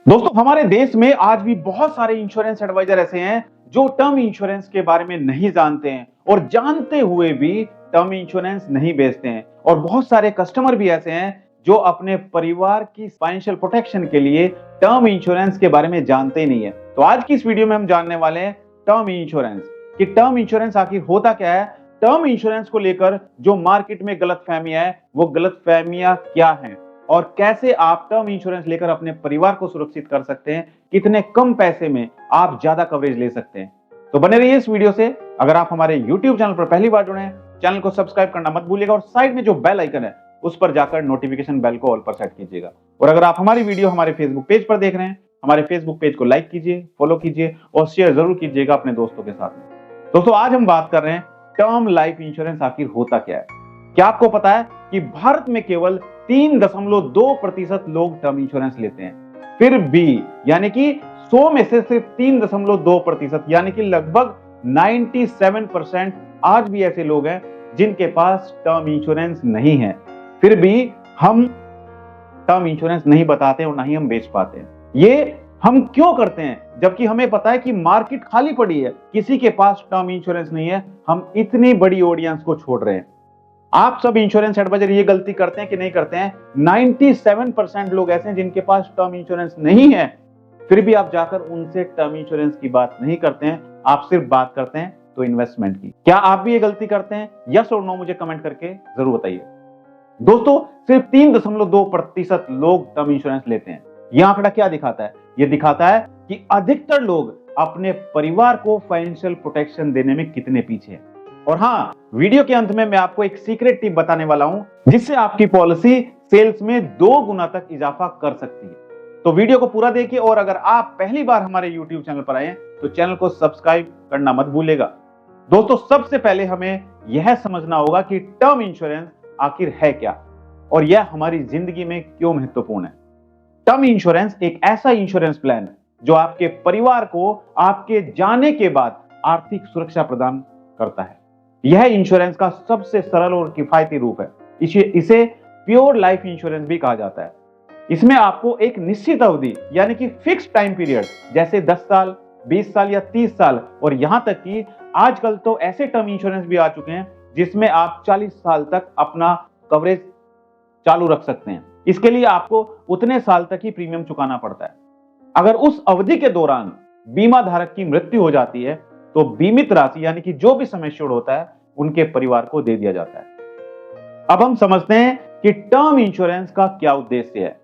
दोस्तों, हमारे देश में आज भी बहुत सारे इंश्योरेंस एडवाइजर ऐसे हैं जो टर्म इंश्योरेंस के बारे में नहीं जानते हैं और जानते हुए भी टर्म इंश्योरेंस नहीं बेचते हैं। और बहुत सारे कस्टमर भी ऐसे हैं जो अपने परिवार की फाइनेंशियल प्रोटेक्शन के लिए टर्म इंश्योरेंस के बारे में जानते ही नहीं है। तो आज की इस वीडियो में हम जानने वाले हैं टर्म इंश्योरेंस कि टर्म इंश्योरेंस आखिर होता क्या है, टर्म इंश्योरेंस को लेकर जो मार्केट में गलतफहमियां है वो गलतफहमियां क्या हैं और कैसे आप टर्म इंश्योरेंस लेकर अपने परिवार को सुरक्षित कर सकते हैं, कितने कम पैसे में आप ज्यादा कवरेज ले सकते हैं। तो बने रहिए इस वीडियो से। अगर आप हमारे YouTube चैनल पर पहली बार जुड़े हैं, चैनल को सब्सक्राइब करना मत भूलिएगा और साइड में जो बेल आइकन है उस पर जाकर नोटिफिकेशन बेल को ऑल पर सेट कीजिएगा। और अगर आप हमारी वीडियो हमारे फेसबुक पेज पर देख रहे हैं, हमारे फेसबुक पेज को लाइक कीजिए, फॉलो कीजिए और शेयर जरूर कीजिएगा अपने दोस्तों के साथ में। दोस्तों, आज हम बात कर रहे हैं टर्म लाइफ इंश्योरेंस आखिर होता क्या है। क्या आपको पता है कि भारत में केवल 3.2% लोग टर्म इंश्योरेंस लेते हैं। फिर भी यानी कि 100 में से सिर्फ 3.2% यानी कि लगभग 97% आज भी ऐसे लोग हैं जिनके पास टर्म इंश्योरेंस नहीं है। फिर भी हम टर्म इंश्योरेंस नहीं बताते और ना ही हम बेच पाते हैं। ये हम क्यों करते हैं जबकि हमें पता है कि मार्केट खाली पड़ी है, किसी के पास टर्म इंश्योरेंस नहीं है। हम इतनी बड़ी ऑडियंस को छोड़ रहे हैं। आप सब इंश्योरेंस एडवाइजर ये गलती करते हैं कि नहीं करते हैं? 97% लोग ऐसे हैं जिनके पास टर्म इंश्योरेंस नहीं है, फिर भी आप जाकर उनसे टर्म इंश्योरेंस की बात नहीं करते हैं। आप सिर्फ बात करते हैं तो इन्वेस्टमेंट की। क्या आप भी ये गलती करते हैं? यस और नो मुझे कमेंट करके जरूर बताइए। दोस्तों, सिर्फ 3.2% लोग टर्म इंश्योरेंस लेते हैं। यह आंकड़ा क्या दिखाता है? यह दिखाता है कि अधिकतर लोग अपने परिवार को फाइनेंशियल प्रोटेक्शन देने में कितने पीछे हैं। और हाँ, वीडियो के अंत में मैं आपको एक सीक्रेट टिप बताने वाला हूं जिससे आपकी पॉलिसी सेल्स में 2 गुना तक इजाफा कर सकती है। तो वीडियो को पूरा देखिए और अगर आप पहली बार हमारे YouTube चैनल पर आए तो चैनल को सब्सक्राइब करना मत भूलिएगा। दोस्तों, सबसे पहले हमें यह समझना होगा कि टर्म इंश्योरेंस आखिर है क्या और यह हमारी जिंदगी में क्यों महत्वपूर्ण है। टर्म इंश्योरेंस एक ऐसा इंश्योरेंस प्लान है जो आपके परिवार को आपके जाने के बाद आर्थिक सुरक्षा प्रदान करता है। यह इंश्योरेंस का सबसे सरल और किफायती रूप है। इसे प्योर लाइफ इंश्योरेंस भी कहा जाता है। इसमें आपको एक निश्चित अवधि यानी कि फिक्स टाइम पीरियड जैसे 10 साल, 20 साल या 30 साल और यहां तक कि आजकल तो ऐसे टर्म इंश्योरेंस भी आ चुके हैं जिसमें आप 40 साल तक अपना कवरेज चालू रख सकते हैं। इसके लिए आपको उतने साल तक ही प्रीमियम चुकाना पड़ता है। अगर उस अवधि के दौरान बीमा धारक की मृत्यु हो जाती है तो बीमित राशि यानी कि जो भी सम एश्योर्ड होता है उनके परिवार को दे दिया जाता है। अब हम समझते हैं कि टर्म इंश्योरेंस का क्या उद्देश्य है।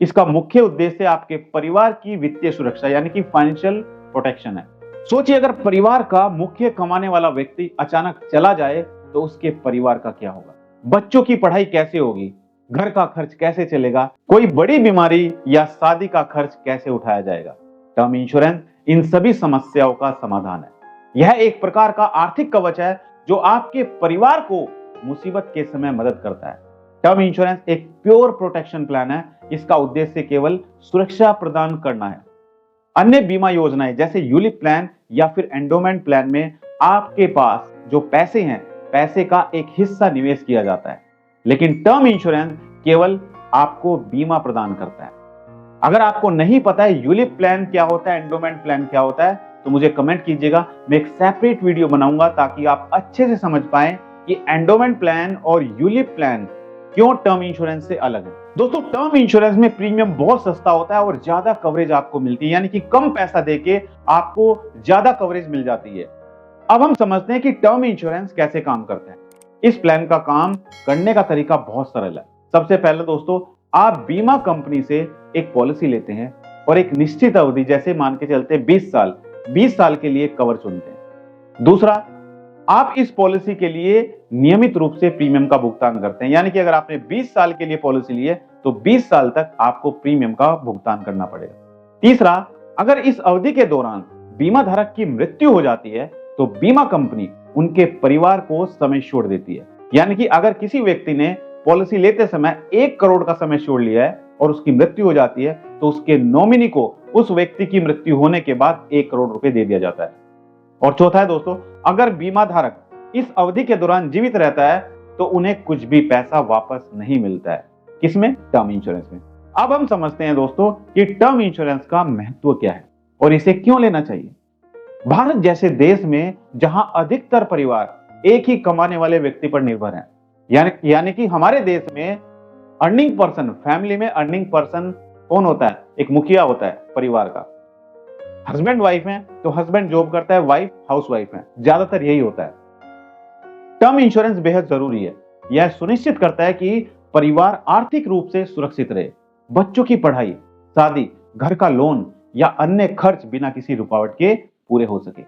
इसका मुख्य उद्देश्य आपके परिवार की वित्तीय सुरक्षा यानी कि फाइनेंशियल प्रोटेक्शन है। सोचिए, अगर परिवार का मुख्य कमाने वाला व्यक्ति अचानक चला जाए तो उसके परिवार का क्या होगा? बच्चों की पढ़ाई कैसे होगी? घर का खर्च कैसे चलेगा? कोई बड़ी बीमारी या शादी का खर्च कैसे उठाया जाएगा? टर्म इंश्योरेंस इन सभी समस्याओं का समाधान है। यह एक प्रकार का आर्थिक कवच है जो आपके परिवार को मुसीबत के समय मदद करता है। टर्म इंश्योरेंस एक प्योर प्रोटेक्शन प्लान है। इसका उद्देश्य केवल सुरक्षा प्रदान करना है। अन्य बीमा योजनाएं जैसे यूलिप प्लान या फिर एंडोमेंट प्लान में आपके पास जो पैसे हैं, पैसे का एक हिस्सा निवेश किया जाता है, लेकिन टर्म इंश्योरेंस केवल आपको बीमा प्रदान करता है। अगर आपको नहीं पता है यूलिप प्लान क्या होता है, एंडोमेंट प्लान क्या होता है, तो मुझे कमेंट कीजिएगा। मैं एक सेपरेट वीडियो बनाऊंगा ताकि आप अच्छे से समझ पाएं कि एंडोमेंट प्लान और यूलिप प्लान क्यों टर्म इंश्योरेंस से अलग है। दोस्तों, टर्म इंश्योरेंस में प्रीमियम बहुत सस्ता होता है और ज्यादा कवरेज आपको मिलती है, यानी कि कम पैसा देके आपको ज्यादा कवरेज मिल जाती है। अब हम समझते हैं कि टर्म इंश्योरेंस कैसे काम करते हैं। इस प्लान का काम करने का तरीका बहुत सरल है। सबसे पहले दोस्तों, आप बीमा कंपनी से एक पॉलिसी लेते हैं और एक निश्चित अवधि जैसे मान के चलते 20 साल के लिए कवर चुनते हैं। दूसरा, आप इस पॉलिसी के लिए नियमित रूप से प्रीमियम का भुगतान करते हैं, यानी कि अगर आपने 20 साल के लिए पॉलिसी ली है तो 20 साल तक आपको प्रीमियम का भुगतान करना पड़ेगा। तीसरा, अगर इस अवधि के दौरान बीमा धारक की मृत्यु हो जाती है तो बीमा कंपनी उनके परिवार को सम एश्योर्ड देती है, यानी कि अगर किसी व्यक्ति ने पॉलिसी लेते समय 1 करोड़ का सम एश्योर्ड लिया है और उसकी मृत्यु हो जाती है तो उसके नॉमिनी को उस व्यक्ति की मृत्यु होने के बाद 1 करोड़ रुपए दे दिया जाता है। और चौथा है दोस्तों, अगर बीमा धारक इस अवधि के दौरान जीवित रहता है तो उन्हें कुछ भी पैसा वापस नहीं मिलता है। किसमें? टर्म इंश्योरेंस में। अब हम समझते हैं दोस्तों कि टर्म इंश्योरेंस का महत्व क्या है और इसे क्यों लेना चाहिए। भारत जैसे देश में जहां अधिकतर परिवार एक ही कमाने वाले व्यक्ति पर निर्भर हैं, यानी कि हमारे देश में अर्निंग पर्सन, फैमिली में अर्निंग पर्सन कौन होता है? एक मुखिया होता है परिवार का। हस्बैंड वाइफ है तो हस्बैंड जॉब करता है, वाइफ हाउस वाइफ है, ज्यादातर यही होता है। टर्म इंश्योरेंस बेहद जरूरी है। यह सुनिश्चित करता है कि परिवार आर्थिक रूप से सुरक्षित रहे, बच्चों की पढ़ाई, शादी, घर का लोन या अन्य खर्च बिना किसी रुकावट के पूरे हो सके।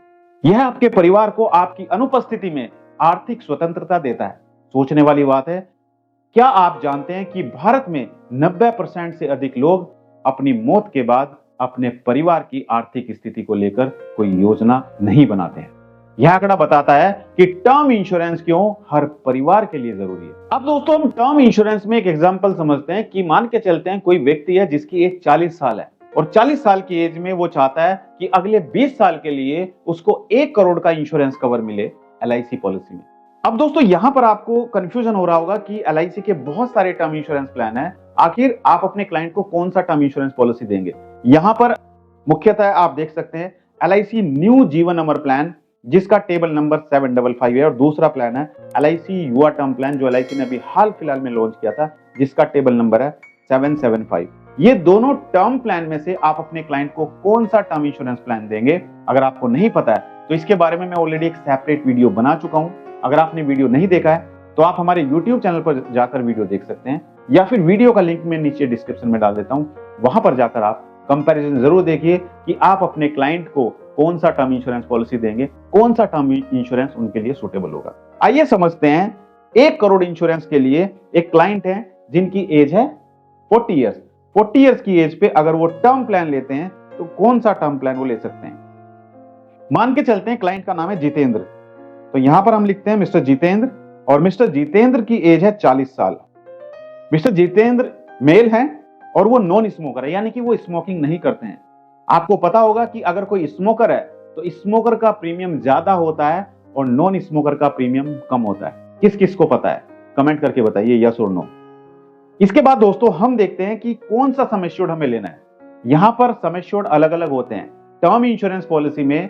यह आपके परिवार को आपकी अनुपस्थिति में आर्थिक स्वतंत्रता देता है। सोचने वाली बात है, क्या आप जानते हैं कि भारत में 90% से अधिक लोग अपनी मौत के बाद अपने परिवार की आर्थिक स्थिति को लेकर कोई योजना नहीं बनाते हैं। यह आंकड़ा बताता है कि टर्म इंश्योरेंस क्यों हर परिवार के लिए जरूरी है। अब दोस्तों हम टर्म इंश्योरेंस में एक एग्जांपल समझते हैं कि मान के चलते हैं कोई व्यक्ति है जिसकी एज 40 साल है और 40 साल की एज में वो चाहता है कि अगले 20 साल के लिए उसको 1 करोड़ का इंश्योरेंस कवर मिले LIC पॉलिसी में। अब दोस्तों यहां पर आपको कंफ्यूजन हो रहा होगा कि LIC के बहुत सारे टर्म इंश्योरेंस प्लान है, आखिर आप अपने क्लाइंट को कौन सा टर्म इंश्योरेंस पॉलिसी देंगे। यहां पर मुख्यतः आप देख सकते हैं LIC न्यू जीवन अमर प्लान, जिसका टेबल नंबर 755 है, और दूसरा प्लान है LIC युवा टर्म प्लान जो LIC ने अभी हाल फिलहाल में लॉन्च किया था, जिसका टेबल नंबर है 775। ये दोनों टर्म प्लान में से आप अपने क्लाइंट को कौन सा टर्म इंश्योरेंस प्लान देंगे, अगर आपको नहीं पता है तो इसके बारे में मैं ऑलरेडी एक सेपरेट वीडियो बना चुका हूं। अगर आपने वीडियो नहीं देखा है तो आप हमारे YouTube चैनल पर जाकर वीडियो देख सकते हैं, या फिर वीडियो का लिंक मैं नीचे डिस्क्रिप्शन में डाल देता हूं, वहां पर जाकर आप कंपैरिजन जरूर देखिए कि आप अपने क्लाइंट को कौन सा टर्म इंश्योरेंस पॉलिसी देंगे, कौन सा टर्म इंश्योरेंस उनके लिए सूटेबल होगा। आइए समझते हैं। 1 करोड़ इंश्योरेंस के लिए एक क्लाइंट है जिनकी एज है 40 ईयर्स। 40 ईयर्स की एज पे अगर वो टर्म प्लान लेते हैं तो कौन सा टर्म प्लान वो ले सकते हैं। मान के चलते हैं क्लाइंट का नाम है जितेंद्र, तो यहां पर हम लिखते हैं मिस्टर जितेंद्र, और मिस्टर जितेंद्र की एज है 40 साल। मिस्टर जितेंद्र मेल है और वो नॉन स्मोकर है, यानी कि वो स्मोकिंग नहीं करते हैं। आपको पता होगा कि अगर कोई स्मोकर है तो स्मोकर का प्रीमियम ज्यादा होता है और नॉन स्मोकर का प्रीमियम कम होता है। किस किस को पता है कमेंट करके बताइए, यस और नो। इसके बाद दोस्तों हम देखते हैं कि कौन सा सम एश्योर्ड हमें लेना है। यहां पर सम एश्योर्ड अलग अलग होते हैं। टर्म इंश्योरेंस पॉलिसी में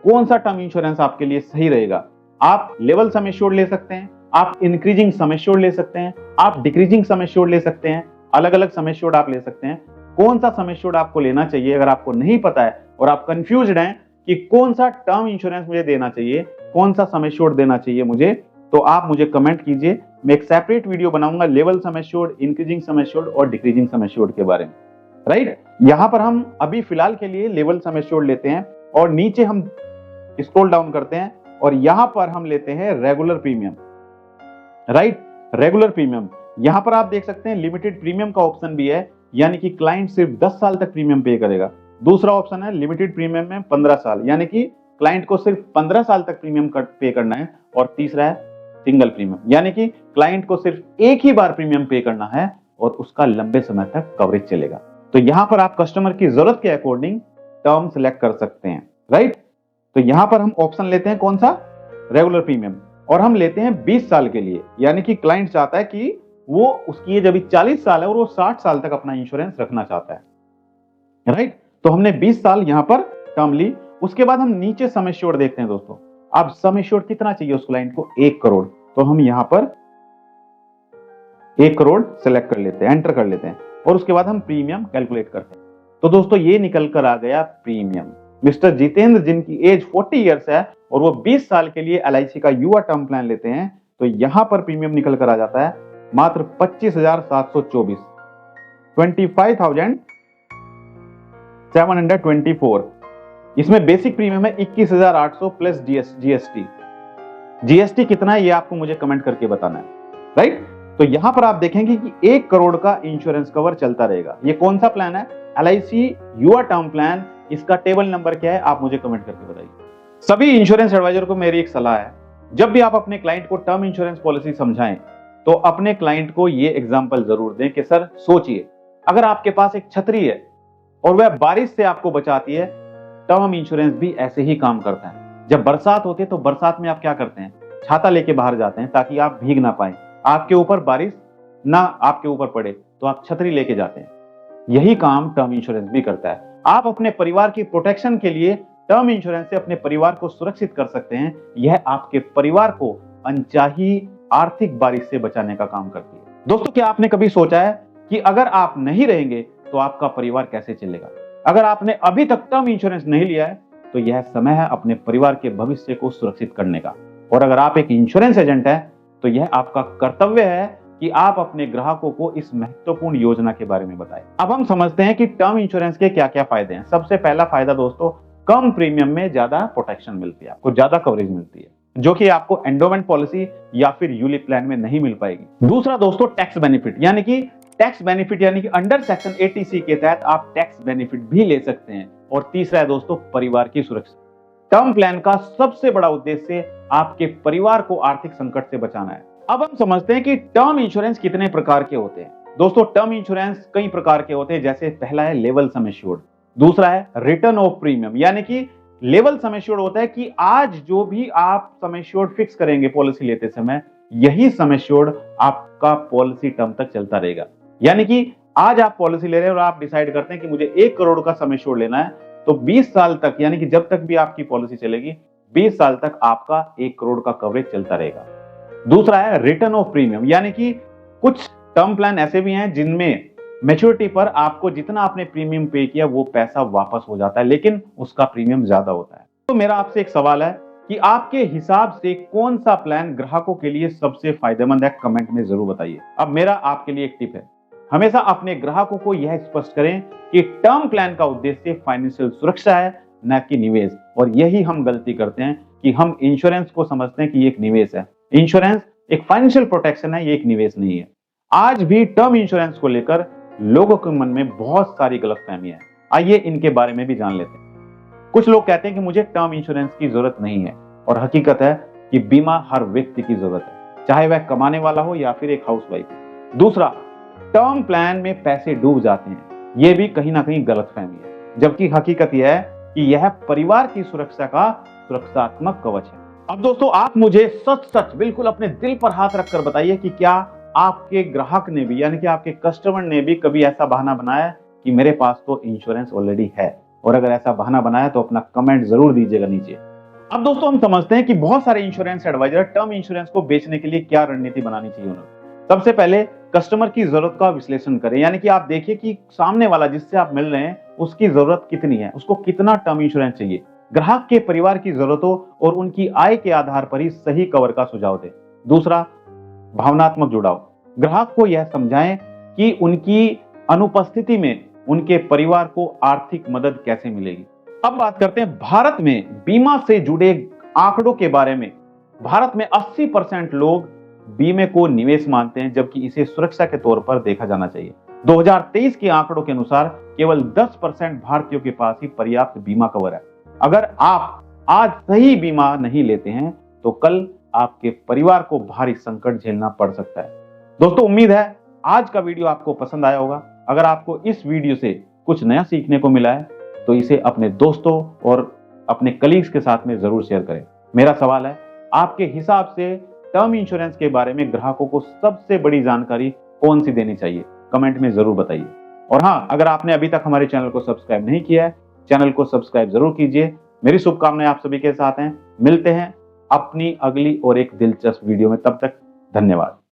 कौन सा टर्म इंश्योरेंस आपके लिए सही रहेगा। आप लेवल सम एश्योर्ड ले सकते हैं, आप इंक्रीजिंग सम एश्योर्ड ले सकते हैं, आप डिक्रीजिंग सम एश्योर्ड ले सकते हैं, अलग अलग सम एश्योर्ड आप ले सकते हैं। कौन सा सम एश्योर्ड आपको लेना चाहिए, अगर आपको नहीं पता है और आप कंफ्यूज्ड हैं कि कौन सा टर्म इंश्योरेंस मुझे देना चाहिए, कौन सा सम एश्योर्ड देना चाहिए मुझे, तो आप मुझे कमेंट कीजिए। मैं एक सेपरेट वीडियो बनाऊंगा level sum assured, increasing sum assured और डिक्रीजिंग सम एश्योर्ड के बारे में। राइट, यहां पर हम अभी फिलहाल के लिए लेवल सम एश्योर्ड लेते हैं और नीचे हम स्क्रॉल डाउन करते हैं और यहां पर हम लेते हैं regular premium. Right, regular premium, यहां पर आप देख सकते हैं लिमिटेड प्रीमियम का ऑप्शन भी है, यानी कि क्लाइंट सिर्फ 10 साल तक प्रीमियम पे करेगा। दूसरा ऑप्शन है लिमिटेड प्रीमियम में 15 साल, यानी कि क्लाइंट को सिर्फ 15 साल तक प्रीमियम पे करना है। और तीसरा है सिंगल प्रीमियम, यानी कि क्लाइंट को सिर्फ एक ही बार प्रीमियम पे करना है और उसका लंबे समय तक कवरेज चलेगा। तो यहां पर आप कस्टमर की जरूरत के अकॉर्डिंग टर्म सिलेक्ट कर सकते हैं। राइट, तो यहां पर हम ऑप्शन लेते हैं कौन सा, रेगुलर प्रीमियम, और हम लेते हैं 20 साल के लिए, यानी कि क्लाइंट चाहता है कि वो उसकी एज अभी 40 साल है और वो 60 साल तक अपना इंश्योरेंस रखना चाहता है। राइट, तो हमने 20 साल यहां पर टर्म ली। उसके बाद हम नीचे सम एश्योर्ड देखते हैं दोस्तों। अब सम एश्योर्ड कितना चाहिए उस क्लाइंट को, 1 करोड़, तो हम यहां पर 1 करोड़ सिलेक्ट कर लेते हैं, एंटर कर लेते हैं और उसके बाद हम प्रीमियम कैलकुलेट करते हैं। तो दोस्तों ये निकल कर आ गया प्रीमियम। मिस्टर जितेंद्र जिनकी एज 40 ईयर्स है और वो 20 साल के लिए LIC का युवा टर्म प्लान लेते हैं, तो यहां पर प्रीमियम निकल कर आ जाता है मात्र 25,724, 25,724। इसमें बेसिक प्रीमियम है 21,800 प्लस GST। GST कितना है ये आपको मुझे कमेंट करके बताना है। राइट, तो यहां पर आप देखेंगे कि 1 करोड़ का इंश्योरेंस कवर चलता रहेगा। ये कौन सा प्लान है, LIC युवा टर्म प्लान। इसका टेबल नंबर क्या है आप मुझे कमेंट करके बताइए। सभी इंश्योरेंस एडवाइजर को मेरी एक सलाह है, जब भी आप अपने क्लाइंट को टर्म इंश्योरेंस पॉलिसी समझाएं तो अपने क्लाइंट को ये एग्जांपल जरूर दें कि सर सोचिए, अगर आपके पास एक छतरी है और वह बारिश से आपको बचाती है, टर्म इंश्योरेंस भी ऐसे ही काम करता है। जब बरसात होती है तो बरसात में आप क्या करते हैं, छाता लेके बाहर जाते हैं ताकि आप भीग ना पाए, आपके ऊपर बारिश ना आपके ऊपर पड़े, तो आप छतरी लेके जाते हैं। यही काम टर्म इंश्योरेंस भी करता है। आप अपने परिवार की प्रोटेक्शन के लिए टर्म इंश्योरेंस से अपने परिवार को सुरक्षित कर सकते हैं। यह आपके परिवार को अनचाही आर्थिक बारिश से बचाने का काम करती है। दोस्तों, क्या आपने कभी सोचा है कि अगर आप नहीं रहेंगे तो आपका परिवार कैसे चलेगा? अगर आपने अभी तक टर्म इंश्योरेंस नहीं लिया है तो यह समय है अपने परिवार के भविष्य को सुरक्षित करने का। और अगर आप एक इंश्योरेंस एजेंट हैं तो यह आपका कर्तव्य है कि आप अपने ग्राहकों को इस महत्वपूर्ण योजना के बारे में बताएं। अब हम समझते हैं कि टर्म इंश्योरेंस के क्या क्या फायदे हैं। सबसे पहला फायदा दोस्तों, कम प्रीमियम में ज्यादा प्रोटेक्शन मिलती है, आपको ज्यादा कवरेज मिलती है, जो कि आपको एंडोमेंट पॉलिसी या फिर यूलिप प्लान में नहीं मिल पाएगी। दूसरा दोस्तों, टैक्स बेनिफिट, यानी कि अंडर सेक्शन 80C के तहत आप टैक्स बेनिफिट भी ले सकते हैं। और तीसरा है दोस्तों, परिवार की सुरक्षा। टर्म प्लान का सबसे बड़ा उद्देश्य आपके परिवार को आर्थिक संकट से बचाना है। अब हम समझते हैं कि टर्म इंश्योरेंस कितने प्रकार के होते हैं। दोस्तों, टर्म इंश्योरेंस कई प्रकार के होते हैं। जैसे पहला है लेवल सम एश्योर्ड, दूसरा है रिटर्न ऑफ प्रीमियम, यानी कि लेवल सम एश्योर्ड होता है कि आज जो भी आप सम एश्योर्ड फिक्स करेंगे पॉलिसी लेते समय, यही सम एश्योर्ड आपका पॉलिसी टर्म तक चलता रहेगा। यानी कि आज आप पॉलिसी ले रहे हैं और आप डिसाइड करते हैं कि मुझे 1 करोड़ का सम एश्योर्ड लेना है, तो 20 साल तक, यानी कि जब तक भी आपकी पॉलिसी चलेगी 20 साल तक आपका 1 करोड़ का कवरेज चलता रहेगा। दूसरा है रिटर्न ऑफ प्रीमियम, यानी कि कुछ टर्म प्लान ऐसे भी हैं जिनमें मैच्योरिटी पर आपको जितना आपने प्रीमियम पे किया वो पैसा वापस हो जाता है, लेकिन उसका प्रीमियम ज्यादा होता है। तो मेरा आपसे एक सवाल है कि आपके हिसाब से कौन सा प्लान ग्राहकों के लिए सबसे फायदेमंद है? कमेंट में जरूर बताइए। अब मेरा आपके लिए एक टिप है, हमेशा अपने ग्राहकों को यह स्पष्ट करें कि टर्म प्लान का उद्देश्य फाइनेंशियल सुरक्षा है, न कि निवेश। और यही हम गलती करते हैं कि हम इंश्योरेंस को समझते हैं कि ये एक निवेश है। इंश्योरेंस एक फाइनेंशियल प्रोटेक्शन है, ये एक निवेश नहीं है। आज भी टर्म इंश्योरेंस को लेकर लोगों के मन में बहुत सारी गलतफहमियां हैं। आइए इनके बारे में भी जान लेते हैं। कुछ लोग कहते हैं कि मुझे टर्म इंश्योरेंस की जरूरत नहीं है, और हकीकत है कि बीमा हर व्यक्ति की जरूरत है, चाहे वह कमाने वाला हो या फिर एक हाउसवाइफ हो। दूसरा, टर्म प्लान में पैसे डूब जाते हैं, यह भी कहीं ना कहीं गलतफहमी है, जबकि हकीकत यह है कि यह परिवार की सुरक्षा का सुरक्षात्मक कवच है। अब दोस्तों, आप मुझे सच सच बिल्कुल अपने दिल पर हाथ रखकर बताइए कि क्या आपके ग्राहक ने भी, यानी कि आपके कस्टमर ने भी कभी ऐसा बहाना बनाया कि मेरे पास तो इंश्योरेंस ऑलरेडी है? और अगर ऐसा बहाना बनाया तो अपना कमेंट जरूर दीजिएगा नीचे। अब दोस्तों, हम समझते हैं कि बहुत सारे इंश्योरेंस एडवाइजर टर्म इंश्योरेंस को बेचने के लिए क्या रणनीति बनानी चाहिए उन्हें। सबसे पहले कस्टमर की जरूरत का विश्लेषण करें, यानी कि आप देखिए कि सामने वाला जिससे आप मिल रहे हैं उसकी जरूरत कितनी है, उसको कितना टर्म इंश्योरेंस चाहिए। ग्राहक के परिवार की जरूरतों और उनकी आय के आधार पर ही सही कवर का सुझाव दें। दूसरा, भावनात्मक जुड़ाव, ग्राहक को यह समझाएं कि उनकी अनुपस्थिति में उनके परिवार को आर्थिक मदद कैसे मिलेगी। अब बात करते हैं भारत में बीमा से जुड़े आंकड़ों के बारे में। भारत में 80% लोग बीमे को निवेश मानते हैं, जबकि इसे सुरक्षा के तौर पर देखा जाना चाहिए। 2023 के आंकड़ों के अनुसार केवल 10% भारतीयों के पास ही पर्याप्त बीमा कवर है। अगर आप आज सही बीमा नहीं लेते हैं तो कल आपके परिवार को भारी संकट झेलना पड़ सकता है। दोस्तों, उम्मीद है आज का वीडियो आपको पसंद आया होगा। अगर आपको इस वीडियो से कुछ नया सीखने को मिला है तो इसे अपने दोस्तों और अपने कलीग्स के साथ में जरूर शेयर करें। मेरा सवाल है, आपके हिसाब से टर्म इंश्योरेंस के बारे में ग्राहकों को सबसे बड़ी जानकारी कौन सी देनी चाहिए? कमेंट में जरूर बताइए। और हाँ, अगर आपने अभी तक हमारे चैनल को सब्सक्राइब नहीं किया है, चैनल को सब्सक्राइब जरूर कीजिए। मेरी शुभकामनाएं आप सभी के साथ हैं। मिलते हैं अपनी अगली और एक दिलचस्प वीडियो में, तब तक धन्यवाद।